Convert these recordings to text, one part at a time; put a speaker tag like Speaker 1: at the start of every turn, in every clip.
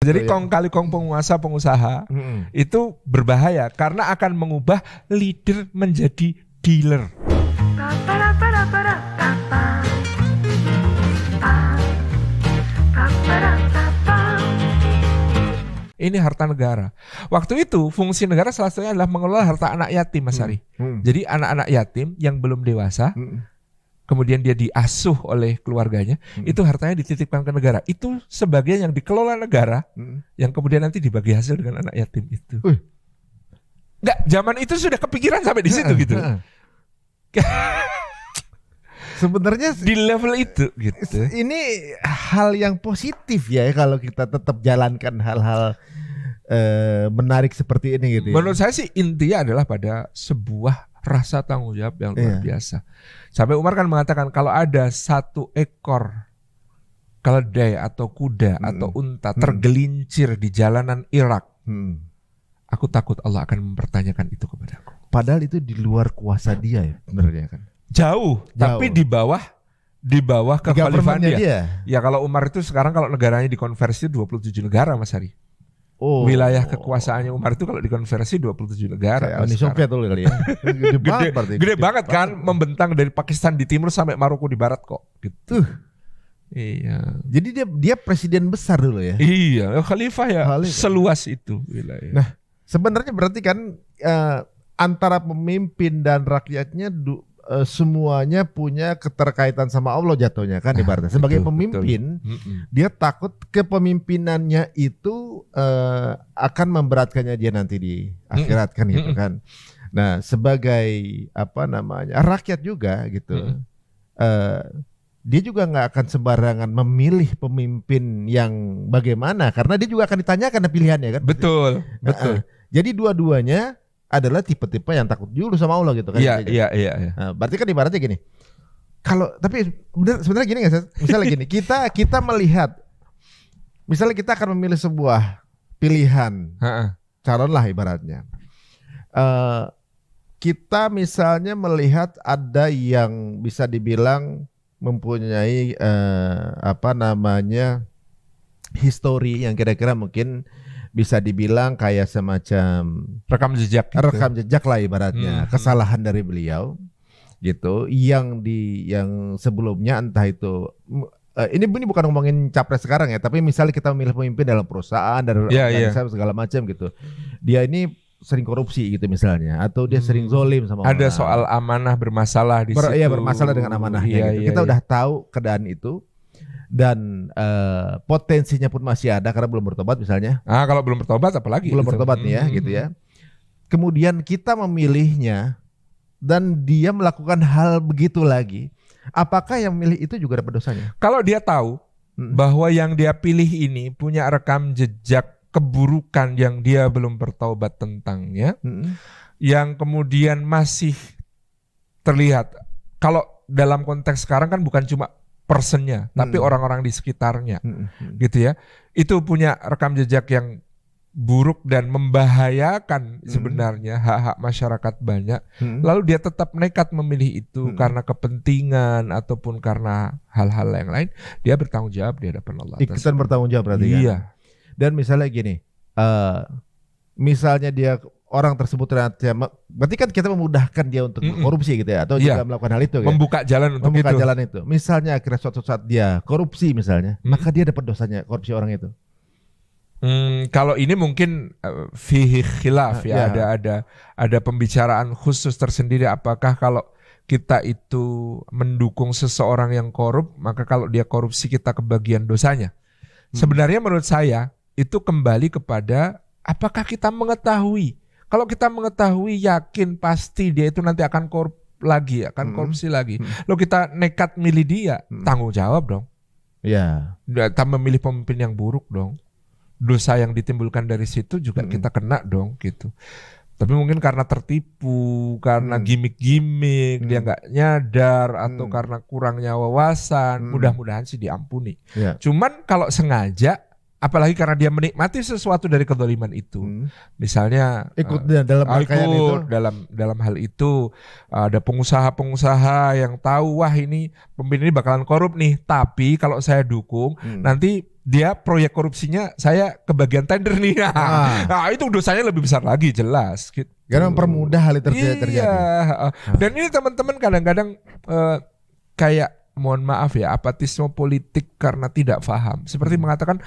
Speaker 1: Jadi kong kali kong pengusaha itu berbahaya karena akan mengubah leader menjadi dealer. Ini harta negara. Waktu itu fungsi negara salah satunya adalah mengelola harta anak yatim, Mas Ari. Jadi anak-anak yatim yang belum dewasa, kemudian dia diasuh oleh keluarganya, itu hartanya dititipkan ke negara. Itu sebagian yang dikelola negara, yang kemudian nanti dibagi hasil dengan anak yatim itu. Enggak, zaman itu sudah kepikiran sampai di situ gitu.
Speaker 2: Sebenarnya
Speaker 1: di level itu gitu.
Speaker 2: Ini hal yang positif ya kalau kita tetap jalankan hal-hal menarik seperti ini gitu.
Speaker 1: Menurut saya sih intinya adalah pada sebuah rasa tanggung jawab yang luar biasa. Sampai Umar kan mengatakan kalau ada satu ekor keledai atau kuda atau unta tergelincir di jalanan Irak, aku takut Allah akan mempertanyakan itu kepadaku.
Speaker 2: Padahal itu di luar kuasa dia ya, sebenarnya kan.
Speaker 1: Jauh, tapi di bawah kekhalifahan dia. Ya kalau Umar itu sekarang kalau negaranya dikonversi 27 negara, Mas Hari. Wilayah kekuasaannya Umar itu kalau dikonversi 27 negara.
Speaker 2: Uni Soviet dulu kali ya.
Speaker 1: Gede banget kan, membentang dari Pakistan di timur sampai Maroko di barat kok. Gitu. Iya.
Speaker 2: Jadi dia presiden besar dulu ya.
Speaker 1: Iya, khalifah ya. Seluas itu wilayah.
Speaker 2: Nah, sebenarnya berarti kan antara pemimpin dan rakyatnya semuanya punya keterkaitan sama Allah jatuhnya kan ibaratnya. Sebagai pemimpin, dia takut kepemimpinannya itu akan memberatkannya dia nanti di akhirat kan gitu kan. Nah, sebagai rakyat juga gitu, dia juga nggak akan sembarangan memilih pemimpin yang bagaimana karena dia juga akan ditanyakan pilihannya kan.
Speaker 1: Betul.
Speaker 2: Jadi dua-duanya adalah tipe-tipe yang takut dulu sama Allah gitu kan.
Speaker 1: Iya.
Speaker 2: Nah, berarti kan ibaratnya gini. Tapi sebenarnya gini nggak sih? Misalnya gini, kita melihat, misalnya kita akan memilih sebuah pilihan calon lah ibaratnya. Kita misalnya melihat ada yang bisa dibilang mempunyai histori yang kira-kira mungkin bisa dibilang kayak semacam
Speaker 1: rekam
Speaker 2: jejak lah ibaratnya, kesalahan dari beliau gitu, yang sebelumnya entah itu ini bukan ngomongin capres sekarang ya, tapi misalnya kita memilih pemimpin dalam perusahaan dan organisasi segala macam gitu, dia ini sering korupsi gitu misalnya, atau dia sering zolim sama orang.
Speaker 1: Ada soal amanah bermasalah di situ.
Speaker 2: Iya, bermasalah dengan amanahnya gitu. Kita udah tahu keadaan itu. Dan potensinya pun masih ada karena belum bertobat misalnya.
Speaker 1: Kalau belum bertobat apalagi?
Speaker 2: Belum bertobat nih ya gitu ya. Kemudian kita memilihnya dan dia melakukan hal begitu lagi. Apakah yang memilih itu juga dapat dosanya?
Speaker 1: Kalau dia tahu bahwa yang dia pilih ini punya rekam jejak keburukan yang dia belum bertobat tentangnya, yang kemudian masih terlihat. Kalau dalam konteks sekarang kan bukan cuma personnya, tapi orang-orang di sekitarnya, gitu ya. Itu punya rekam jejak yang buruk dan membahayakan sebenarnya hak-hak masyarakat banyak. Lalu dia tetap nekat memilih itu karena kepentingan ataupun karena hal-hal yang lain. Dia bertanggung jawab di hadapan Allah.
Speaker 2: Ikutan bertanggung jawab berarti kan? Iya. Dan misalnya gini, misalnya dia orang tersebut ternyata, berarti kan kita memudahkan dia untuk korupsi gitu ya, atau juga melakukan hal itu,
Speaker 1: membuka jalan untuk
Speaker 2: jalan itu. Misalnya akhirnya suatu saat dia korupsi misalnya, maka dia dapat dosanya korupsi orang itu.
Speaker 1: Kalau ini mungkin fihi khilaf ya, ada pembicaraan khusus tersendiri. Apakah kalau kita itu mendukung seseorang yang korup, maka kalau dia korupsi kita kebagian dosanya? Sebenarnya menurut saya itu kembali kepada apakah kita mengetahui. Kalau kita mengetahui yakin pasti dia itu nanti akan korup lagi, akan korupsi lagi. Lalu kita nekat milih dia, tanggung jawab dong.
Speaker 2: Iya.
Speaker 1: Kita memilih pemimpin yang buruk dong. Dosa yang ditimbulkan dari situ juga kita kena dong gitu. Tapi mungkin karena tertipu, karena gimmick-gimmick, dia nggak nyadar, atau karena kurangnya wawasan, mudah-mudahan sih diampuni. Cuman kalau sengaja, apalagi karena dia menikmati sesuatu dari kezaliman itu, misalnya
Speaker 2: ikut dalam
Speaker 1: dalam hal itu, ada pengusaha-pengusaha yang tahu wah ini pemimpin ini bakalan korup nih, tapi kalau saya dukung nanti dia proyek korupsinya saya kebagian tender nih. Nah, itu dosanya lebih besar lagi jelas. Gitu.
Speaker 2: Karena mempermudah hal itu terjadi.
Speaker 1: Dan ini teman-teman kadang-kadang kayak mohon maaf ya, apatisme politik karena tidak paham. Seperti mengatakan,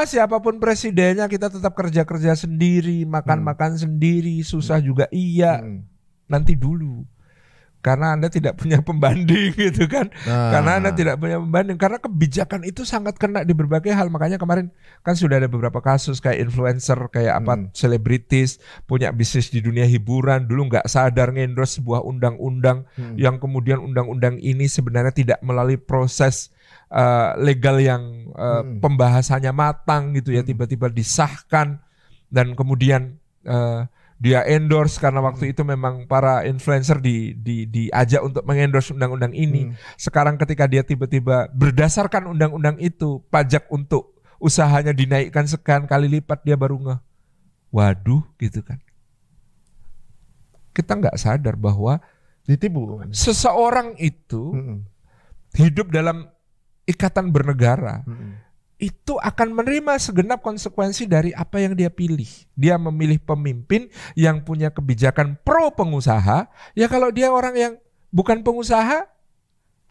Speaker 1: siapapun presidennya kita tetap kerja-kerja sendiri, makan-makan sendiri, susah juga iya. Nanti dulu. Karena Anda tidak punya pembanding gitu kan. Karena Anda tidak punya pembanding. Karena kebijakan itu sangat kena di berbagai hal. Makanya kemarin kan sudah ada beberapa kasus kayak influencer, kayak selebritis, punya bisnis di dunia hiburan. Dulu nggak sadar ngendorse sebuah undang-undang yang kemudian undang-undang ini sebenarnya tidak melalui proses legal yang pembahasannya matang gitu ya. Tiba-tiba disahkan dan kemudian dia endorse karena waktu itu memang para influencer diajak untuk mengendorse undang-undang ini. Sekarang ketika dia tiba-tiba berdasarkan undang-undang itu pajak untuk usahanya dinaikkan sekian kali lipat, dia baru waduh gitu kan. Kita nggak sadar bahwa
Speaker 2: ditipu.
Speaker 1: Seseorang itu hidup dalam ikatan bernegara. Itu akan menerima segenap konsekuensi dari apa yang dia pilih. Dia memilih pemimpin yang punya kebijakan pro pengusaha. Ya kalau dia orang yang bukan pengusaha,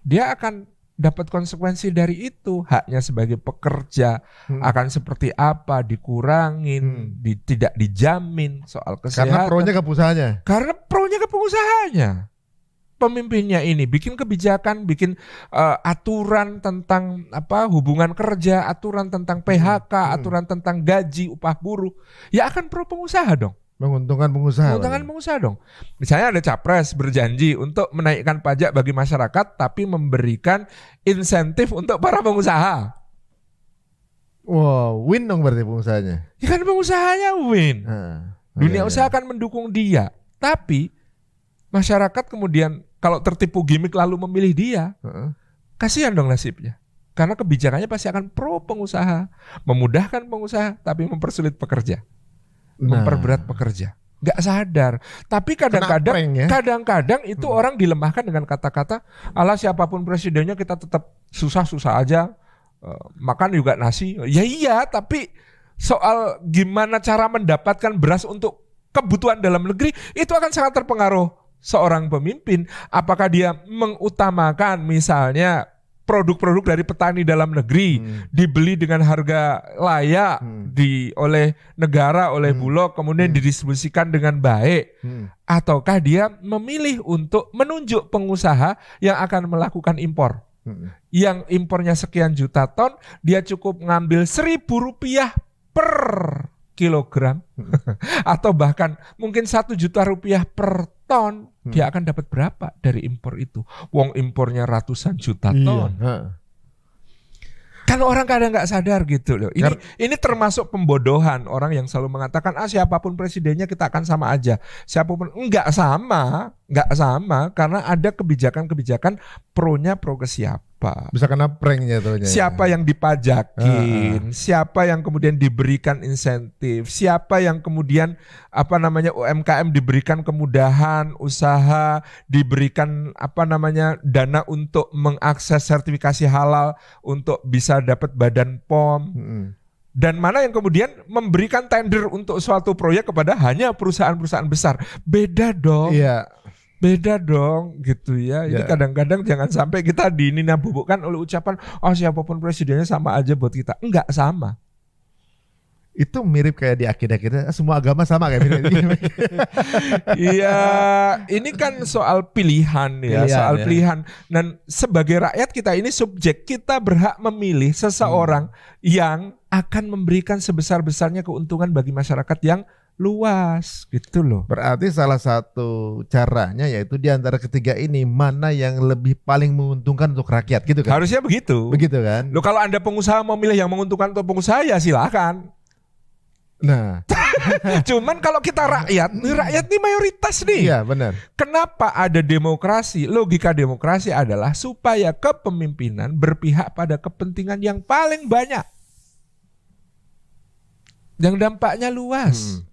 Speaker 1: dia akan dapat konsekuensi dari itu. Haknya sebagai pekerja akan seperti apa, dikurangin, tidak dijamin soal kesehatan.
Speaker 2: Karena pronya ke pengusahanya.
Speaker 1: Karena pronya ke pengusahanya. Pemimpinnya ini bikin kebijakan, bikin aturan tentang hubungan kerja, aturan tentang PHK, aturan tentang gaji, upah buruh, ya akan pro pengusaha dong.
Speaker 2: Menguntungkan pengusaha.
Speaker 1: Menguntungkan pengusaha dong. Misalnya ada capres berjanji untuk menaikkan pajak bagi masyarakat, tapi memberikan insentif untuk para pengusaha.
Speaker 2: Wow, win dong berarti pengusahanya.
Speaker 1: Ya kan pengusahanya win. Dunia usaha akan mendukung dia, tapi masyarakat kemudian kalau tertipu gimmick lalu memilih dia, kasihan dong nasibnya. Karena kebijakannya pasti akan pro pengusaha, memudahkan pengusaha, tapi mempersulit pekerja, memperberat pekerja. Gak sadar. Tapi kadang-kadang itu orang dilemahkan dengan kata-kata, ala siapapun presidennya kita tetap susah-susah aja, makan juga nasi. Ya iya, tapi soal gimana cara mendapatkan beras untuk kebutuhan dalam negeri itu akan sangat terpengaruh seorang pemimpin. Apakah dia mengutamakan misalnya produk-produk dari petani dalam negeri dibeli dengan harga layak oleh negara, oleh Bulog, kemudian didistribusikan dengan baik, ataukah dia memilih untuk menunjuk pengusaha yang akan melakukan impor, yang impornya sekian juta ton, dia cukup ngambil Rp1.000 per kilogram atau bahkan mungkin Rp1.000.000 per ton, dia akan dapat berapa dari impor itu? Wong impornya ratusan juta ton. Kan orang kadang nggak sadar gitu loh. Ini termasuk pembodohan orang yang selalu mengatakan siapapun presidennya kita akan sama aja. Siapapun nggak sama karena ada kebijakan-kebijakan pro-nya pro ke siapa.
Speaker 2: Bisa kena prank jatuhnya.
Speaker 1: Siapa yang dipajakin, siapa yang kemudian diberikan insentif, siapa yang kemudian UMKM diberikan kemudahan usaha, diberikan dana untuk mengakses sertifikasi halal untuk bisa dapat badan POM. Dan mana yang kemudian memberikan tender untuk suatu proyek kepada hanya perusahaan-perusahaan besar. Beda dong.
Speaker 2: Iya.
Speaker 1: Beda dong gitu ya. Ini kadang-kadang jangan sampai kita dinabubukkan oleh ucapan siapapun presidennya sama aja buat kita. Enggak sama.
Speaker 2: Itu mirip kayak di akidah kita, semua agama sama kayak
Speaker 1: Iya, ini kan soal pilihan ya, soal pilihan. Dan sebagai rakyat kita ini subjek, kita berhak memilih seseorang yang akan memberikan sebesar-besarnya keuntungan bagi masyarakat yang luas gitu loh.
Speaker 2: Berarti salah satu caranya yaitu di antara ketiga ini mana yang lebih paling menguntungkan untuk rakyat gitu kan?
Speaker 1: Harusnya begitu.
Speaker 2: Begitu kan?
Speaker 1: Loh kalau Anda pengusaha mau milih yang menguntungkan untuk pengusaha ya silakan.
Speaker 2: Nah,
Speaker 1: cuman kalau kita rakyat ini mayoritas nih.
Speaker 2: Iya benar. Kenapa
Speaker 1: ada demokrasi? Logika demokrasi adalah supaya kepemimpinan berpihak pada kepentingan yang paling banyak, yang dampaknya luas.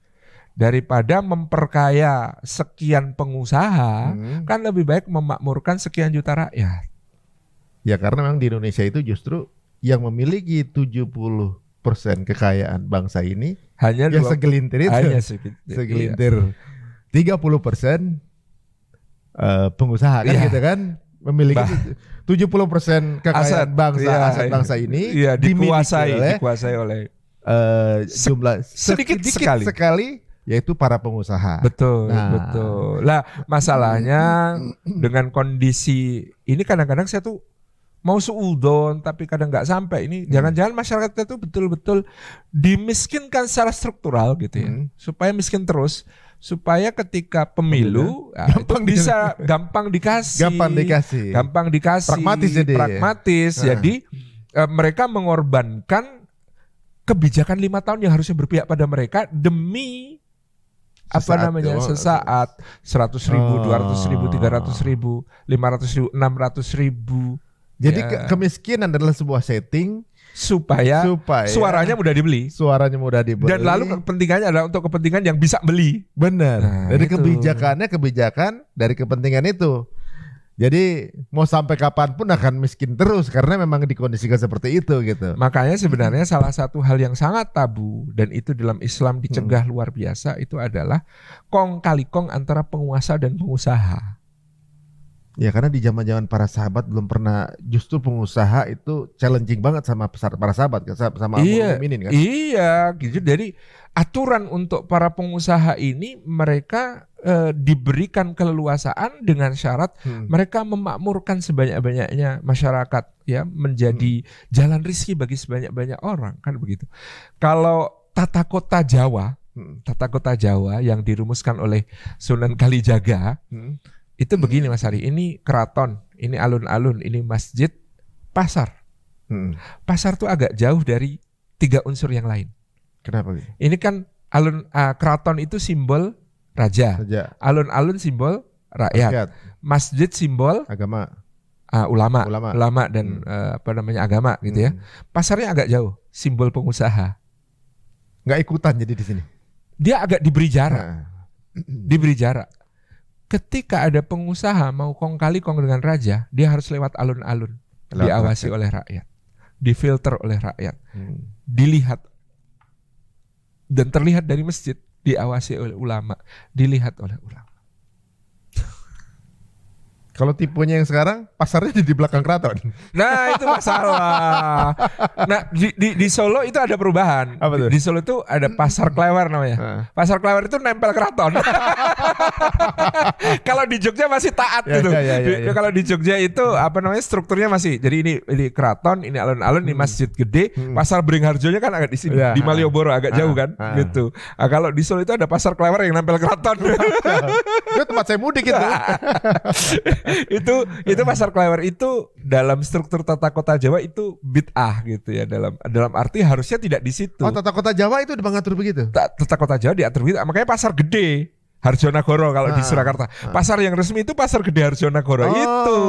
Speaker 1: Daripada memperkaya sekian pengusaha, kan lebih baik memakmurkan sekian juta rakyat.
Speaker 2: Ya karena memang di Indonesia itu justru yang memiliki 70% kekayaan bangsa ini
Speaker 1: hanya
Speaker 2: yang segelintir itu.
Speaker 1: Hanya
Speaker 2: segelintir. 30% pengusaha kan gitu kan memiliki 70% kekayaan aset bangsa ini
Speaker 1: dikuasai oleh
Speaker 2: jumlah sedikit sekali yaitu para pengusaha.
Speaker 1: Betul. Lah masalahnya dengan kondisi ini kadang-kadang saya tuh mau suudon tapi kadang nggak sampai. Ini jangan-jangan masyarakat kita tuh betul-betul dimiskinkan secara struktural gitu ya. Supaya miskin terus, supaya ketika pemilu itu bisa gampang dikasih. Pragmatis. Jadi mereka mengorbankan kebijakan 5 tahun yang harusnya berpihak pada mereka demi sesaat 100.000, 200.000, 300.000, 500.000, 600.000.
Speaker 2: Jadi kemiskinan adalah sebuah setting
Speaker 1: supaya suaranya mudah dibeli. Dan lalu kepentingannya adalah untuk kepentingan yang bisa beli.
Speaker 2: Benar. Jadi kebijakan dari kepentingan itu. Jadi mau sampai kapanpun akan miskin terus karena memang dikondisikan seperti itu gitu.
Speaker 1: Makanya sebenarnya salah satu hal yang sangat tabu dan itu dalam Islam dicegah luar biasa itu adalah kong kali kong antara penguasa dan pengusaha.
Speaker 2: Ya karena di zaman-zaman para sahabat belum pernah, justru pengusaha itu challenging banget sama para sahabat, sama mukminin kan.
Speaker 1: Iya, gitu. Jadi aturan untuk para pengusaha ini mereka diberikan keleluasaan dengan syarat mereka memakmurkan sebanyak-banyaknya masyarakat ya, menjadi jalan rezeki bagi sebanyak-banyak orang kan begitu. Kalau tata kota Jawa yang dirumuskan oleh Sunan Kalijaga itu begini Mas Ari, ini keraton, ini alun-alun, ini masjid, pasar. Pasar tuh agak jauh dari 3 unsur yang lain.
Speaker 2: Kenapa?
Speaker 1: Ini kan keraton itu simbol raja. Alun-alun simbol rakyat. Masjid simbol
Speaker 2: agama.
Speaker 1: Ulama dan agama gitu ya. Pasarnya agak jauh, simbol pengusaha.
Speaker 2: Nggak ikutan jadi di sini.
Speaker 1: Dia agak diberi jarak. Ketika ada pengusaha mau kong kali kong dengan raja, dia harus lewat alun-alun, diawasi oleh rakyat, difilter oleh rakyat, dilihat dan terlihat dari masjid, diawasi oleh ulama, dilihat oleh ulama.
Speaker 2: Kalau tipenya yang sekarang pasarnya di belakang keraton.
Speaker 1: Nah itu masalah. Nah di Solo itu ada perubahan.
Speaker 2: Apa tuh?
Speaker 1: Di Solo itu ada pasar Klewer namanya. Pasar Klewer itu nempel keraton. Kalau di Jogja masih taat gitu. Kalau di Jogja itu strukturnya masih. Jadi ini keraton, ini alun-alun, ini masjid gede. Pasar Beringharjonya kan agak di sini, di Malioboro agak jauh kan, gitu. Nah, kalau di Solo itu ada pasar Klewer yang nempel keraton.
Speaker 2: Itu tempat saya mudik itu.
Speaker 1: itu pasar Klewer itu dalam struktur tata kota Jawa itu bid'ah gitu ya, dalam arti harusnya tidak di situ.
Speaker 2: Oh, tata kota Jawa itu mengatur begitu.
Speaker 1: Tata kota Jawa diatur begitu. Makanya pasar gede Harjonagoro kalau di Surakarta. Pasar yang resmi itu pasar gede Harjonagoro itu.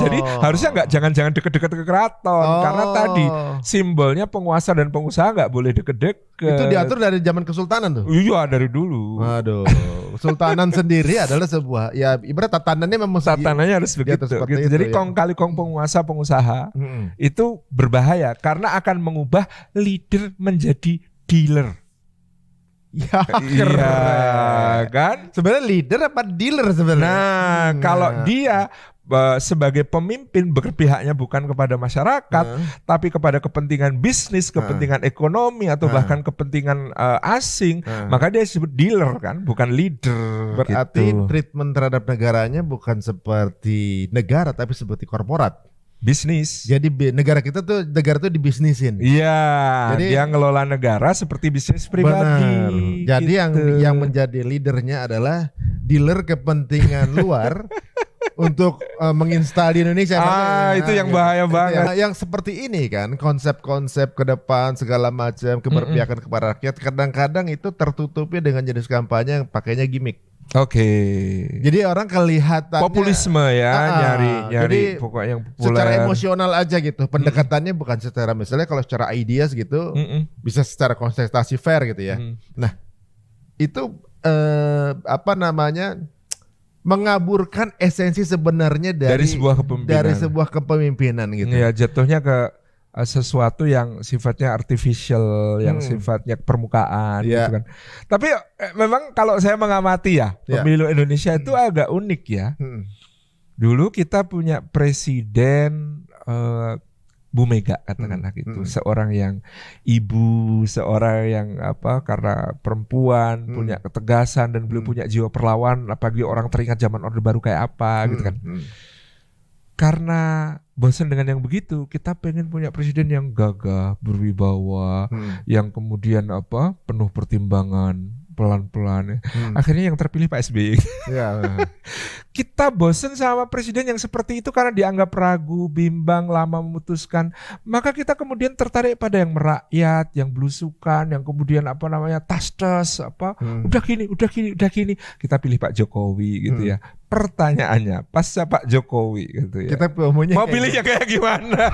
Speaker 1: Jadi harusnya jangan deket-deket ke keraton karena tadi simbolnya penguasa dan pengusaha nggak boleh deket-deket.
Speaker 2: Itu diatur dari zaman Kesultanan tuh.
Speaker 1: Iya, dari dulu.
Speaker 2: Waduh. Kesultanan sendiri adalah sebuah ibarat tatanannya memang
Speaker 1: tatanannya harus begitu. Jadi kong kali kong penguasa pengusaha itu berbahaya karena akan mengubah leader menjadi dealer.
Speaker 2: Ya,
Speaker 1: iya kan?
Speaker 2: Sebenarnya leader apa dealer sebenarnya?
Speaker 1: Nah, kalau dia sebagai pemimpin berpihaknya bukan kepada masyarakat, tapi kepada kepentingan bisnis, kepentingan ekonomi atau bahkan kepentingan asing, maka dia disebut dealer kan, bukan leader.
Speaker 2: Berarti
Speaker 1: gitu.
Speaker 2: Treatment terhadap negaranya bukan seperti negara tapi seperti korporat.
Speaker 1: Bisnis.
Speaker 2: Jadi negara tuh dibisnisin.
Speaker 1: Iya. Jadi dia ngelola negara seperti bisnis pribadi.
Speaker 2: Benar. Jadi
Speaker 1: gitu.
Speaker 2: yang menjadi leadernya adalah dealer kepentingan luar untuk menginstal di Indonesia.
Speaker 1: Itu yang bahaya banget.
Speaker 2: Yang seperti ini kan konsep-konsep ke depan segala macam keberpihakan kepada rakyat kadang-kadang itu tertutupi dengan jenis kampanye yang pakainya gimmick.
Speaker 1: Oke.
Speaker 2: Jadi orang kelihatannya
Speaker 1: populisme ya, nyari pokok yang populer.
Speaker 2: Secara emosional aja gitu. Pendekatannya bukan secara misalnya kalau secara ideas gitu bisa secara kontestasi fair gitu ya. Nah, itu mengaburkan esensi sebenarnya dari sebuah kepemimpinan gitu.
Speaker 1: Ya, jatuhnya ke sesuatu yang sifatnya artificial, yang sifatnya permukaan gitu kan. Tapi memang kalau saya mengamati ya, pemilu Indonesia itu agak unik ya. Dulu kita punya presiden Bu Mega katakanlah gitu, seorang yang ibu, seorang yang karena perempuan punya ketegasan dan beliau punya jiwa perlawan, apalagi orang teringat zaman Orde Baru kayak apa gitu kan. Karena bosan dengan yang begitu, kita pengen punya presiden yang gagah, berwibawa, yang kemudian penuh pertimbangan, pelan-pelan. Akhirnya yang terpilih Pak SBY. Kita bosan sama presiden yang seperti itu karena dianggap ragu, bimbang, lama memutuskan. Maka kita kemudian tertarik pada yang merakyat, yang belusukan, yang kemudian tas-tas, udah gini. Kita pilih Pak Jokowi gitu ya. Pertanyaannya, pasca Pak Jokowi gitu ya.
Speaker 2: Kita
Speaker 1: mau pilih yang kayak gimana?